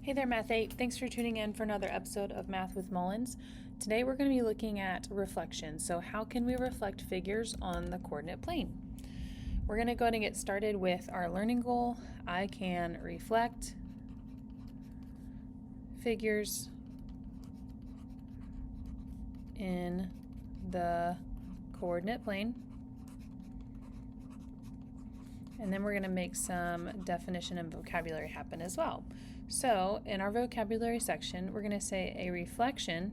Hey there, Math 8. Thanks for tuning in for another episode of Math with Mullins. Today we're going to be looking at reflection. So how can we reflect figures on the coordinate plane? We're going to go ahead and get started with our learning goal. I can reflect figures in the coordinate plane. And then we're going to make some definition and vocabulary happen as well. So in our vocabulary section, we're going to say a reflection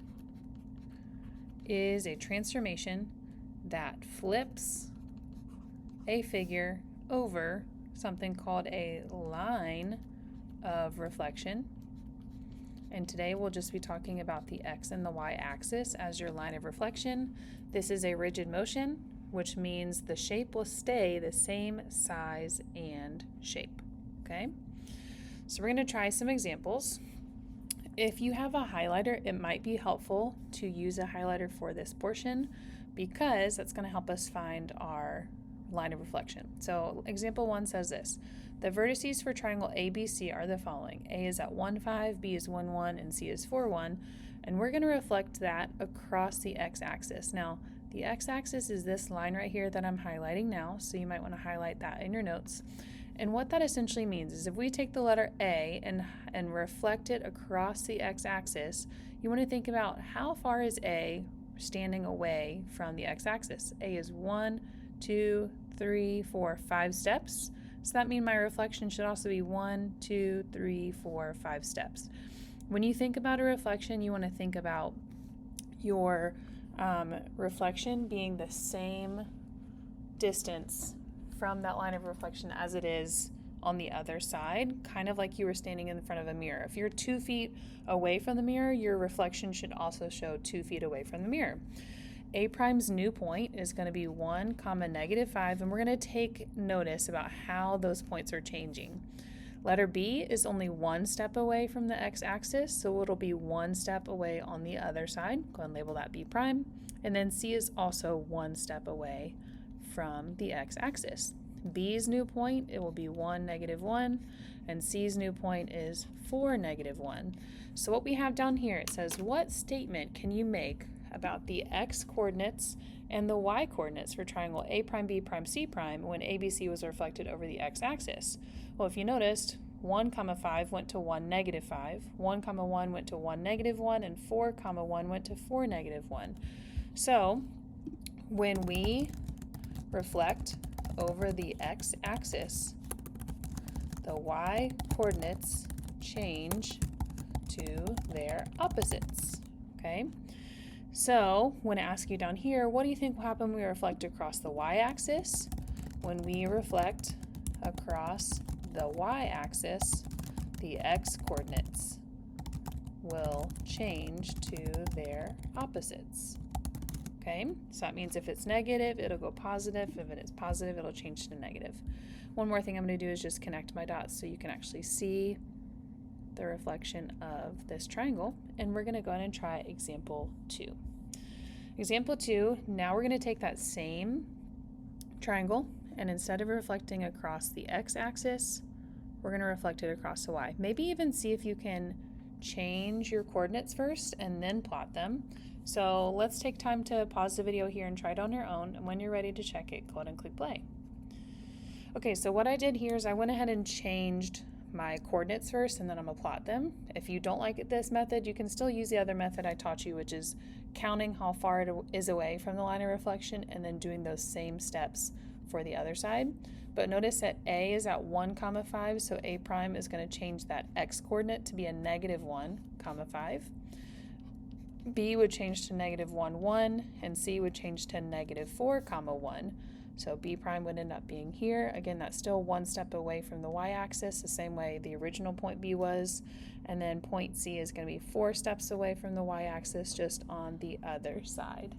is a transformation that flips a figure over something called a line of reflection. And today we'll just be talking about the x and the y axis as your line of reflection. This is a rigid motion, which means the shape will stay the same size and shape, okay? So we're going to try some examples. If you have a highlighter, it might be helpful to use a highlighter for this portion because that's going to help us find our line of reflection. So example 1 says this: the vertices for triangle ABC are the following. A is at 1, 5, B is 1, 1, and C is 4, 1. And we're going to reflect that across the x-axis. Now, the x-axis is this line right here that I'm highlighting now, so you might want to highlight that in your notes. And what that essentially means is if we take the letter A and reflect it across the x-axis, you want to think about how far is A standing away from the x-axis. A is 1, 2, 3, 4, 5 steps. So that means my reflection should also be 1, 2, 3, 4, 5 steps. When you think about a reflection, you want to think about your reflection being the same distance from that line of reflection as it is on the other side, kind of like you were standing in front of a mirror. If you're 2 feet away from the mirror, your reflection should also show 2 feet away from the mirror. A prime's new point is going to be 1, negative 5, and we're going to take notice about how those points are changing. Letter B is only 1 step away from the x-axis, so it'll be 1 step away on the other side. Go ahead and label that B prime. And then C is also 1 step away from the x-axis. B's new point, it will be 1, negative 1, and C's new point is 4, negative 1. So what we have down here, it says, what statement can you make about the x coordinates and the y coordinates for triangle A prime, B prime, C prime when ABC was reflected over the x-axis? Well, if you noticed, 1, 5 went to 1, negative 5, 1, 1 went to 1, negative 1, and 4, 1 went to 4, negative 1. So when we reflect over the x-axis, the y coordinates change to their opposites, okay? So when I ask you down here, what do you think will happen when we reflect across the y-axis? When we reflect across the y-axis, the x-coordinates will change to their opposites. Okay, so that means if it's negative, it'll go positive. If it is positive, it'll change to negative. One more thing I'm going to do is just connect my dots so you can actually see the reflection of this triangle. And we're going to go ahead and try example 2. Example 2, now we're going to take that same triangle, and instead of reflecting across the x-axis, we're going to reflect it across the y. Maybe even see if you can change your coordinates first and then plot them. So let's take time to pause the video here and try it on your own, and when you're ready to check it, go ahead and click play. Okay, so what I did here is I went ahead and changed my coordinates first, and then I'm going to plot them. If you don't like this method, you can still use the other method I taught you, which is counting how far it is away from the line of reflection and then doing those same steps for the other side. But notice that A is at 1, 5, so A prime is going to change that x coordinate to be a negative 1, 5. B would change to negative 1, 1, and C would change to negative 4, 1. So B prime would end up being here. Again, that's still 1 step away from the y-axis, the same way the original point B was. And then point C is going to be 4 steps away from the y-axis, just on the other side.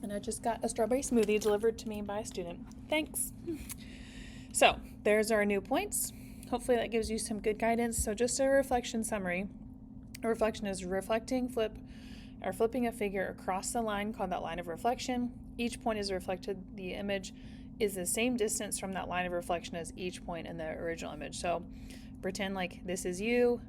And I just got a strawberry smoothie delivered to me by a student. Thanks. So there's our new points. Hopefully that gives you some good guidance. So just a reflection summary. A reflection is flipping a figure across the line called that line of reflection. Each point is reflected. The image is the same distance from that line of reflection as each point in the original image. So pretend like this is you.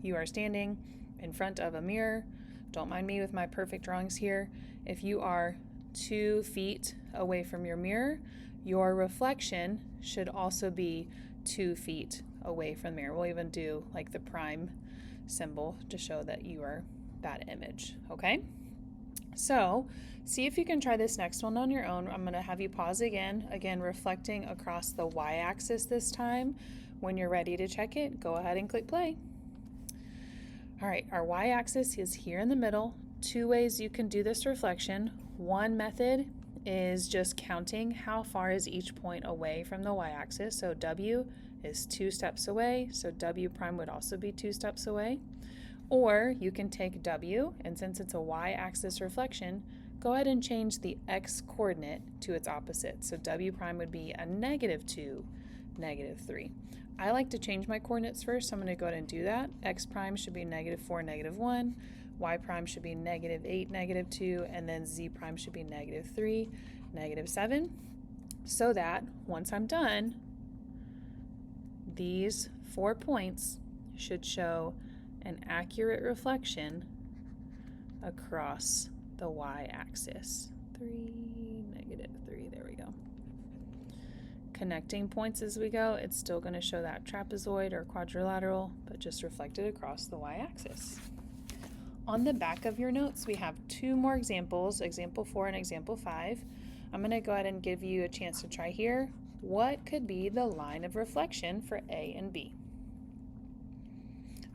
You are standing in front of a mirror. Don't mind me with my perfect drawings here. If you are 2 feet away from your mirror, your reflection should also be 2 feet away from the mirror. We'll even do like the prime symbol to show that you are that image, okay? So see if you can try this next one on your own. I'm going to have you pause again, reflecting across the y-axis this time. When you're ready to check it, go ahead and click play. All right, our y-axis is here in the middle. 2 ways you can do this reflection. One method is just counting how far is each point away from the y-axis. So W is 2 steps away, so W prime would also be 2 steps away. Or you can take W, and since it's a y-axis reflection, go ahead and change the x coordinate to its opposite. So W prime would be a -2, -3. I like to change my coordinates first, so I'm going to go ahead and do that. X prime should be -4, -1. Y prime should be -8, -2, and then Z prime should be -3, -7. So that once I'm done, these 4 points should show an accurate reflection across the y-axis. 3, -3, there we go. Connecting points as we go, it's still going to show that trapezoid or quadrilateral, but just reflected across the y-axis. On the back of your notes, we have 2 more examples, example 4 and example 5. I'm going to go ahead and give you a chance to try here. What could be the line of reflection for A and B?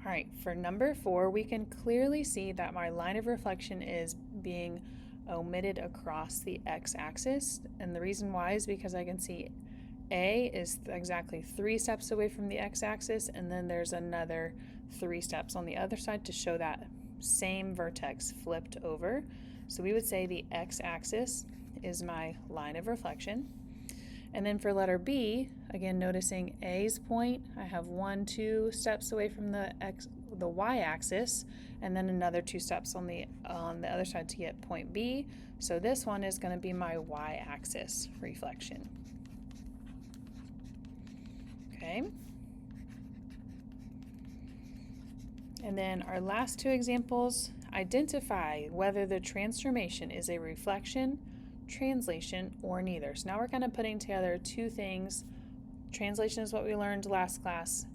All right, for number 4, we can clearly see that my line of reflection is being omitted across the x-axis, and the reason why is because I can see A is exactly 3 steps away from the x-axis, and then there's another 3 steps on the other side to show that same vertex flipped over. So we would say the x-axis is my line of reflection. And then for letter B, again noticing A's point, I have 1, 2 steps away from the y-axis, and then another 2 steps on the other side to get point B. So this one is going to be my y-axis reflection. Okay. And then our last 2 examples, identify whether the transformation is a reflection, translation, or neither. So now we're kind of putting together 2 things. Translation is what we learned last class.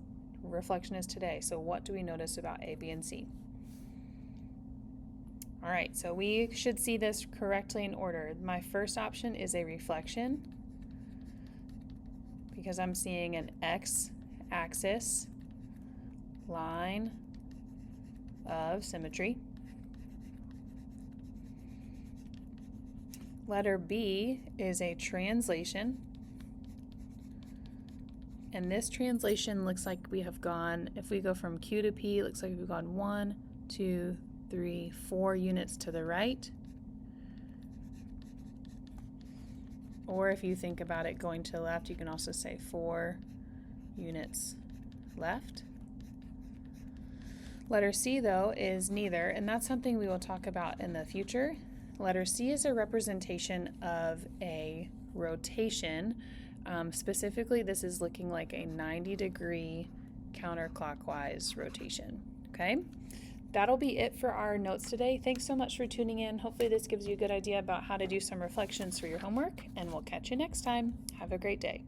Reflection is today. So what do we notice about A, B, and C? All right, so we should see this correctly in order. My first option is a reflection because I'm seeing an x-axis line of symmetry. Letter B is a translation, and this translation looks like we have gone, if we go from Q to P, it looks like we've gone 1, 2, 3, 4 units to the right. Or if you think about it going to the left, you can also say 4 units left. Letter C, though, is neither, and that's something we will talk about in the future. Letter C is a representation of a rotation. Specifically, this is looking like a 90-degree counterclockwise rotation. Okay, that'll be it for our notes today. Thanks so much for tuning in. Hopefully this gives you a good idea about how to do some reflections for your homework, and we'll catch you next time. Have a great day.